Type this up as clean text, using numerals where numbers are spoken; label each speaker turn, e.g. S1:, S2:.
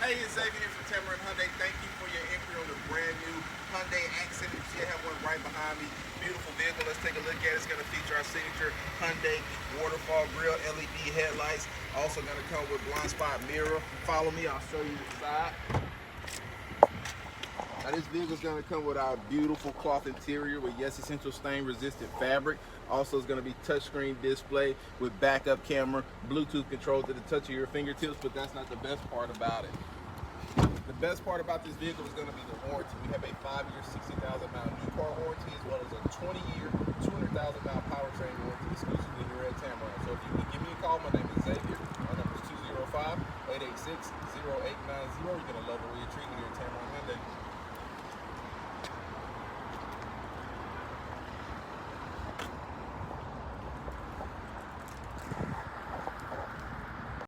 S1: Hey, it's Xavier here from Tameron Hyundai. Thank you for your inquiry on the brand new Hyundai Accent. You see I have one right behind me. Beautiful vehicle. Let's take a look at it. It's going to feature our signature Hyundai waterfall grille, LED headlights. Also going to come with blind spot mirror. Follow me. I'll show you the side. Now this vehicle is going to come with our beautiful cloth interior with Yes Essential stain resistant fabric. Also it's going to be touchscreen display with backup camera, Bluetooth control to the touch of your fingertips, but that's not the best part about it. The best part about this vehicle is going to be the warranty. We have a 5-year, 60,000-mile new car warranty as well as a 20-year, 200,000-mile powertrain warranty exclusively here at Tameron. So if you can give me a call, my name is Xavier. My number is 205-886-0890. You're going to love the way you're treated here at Tameron Hyundai.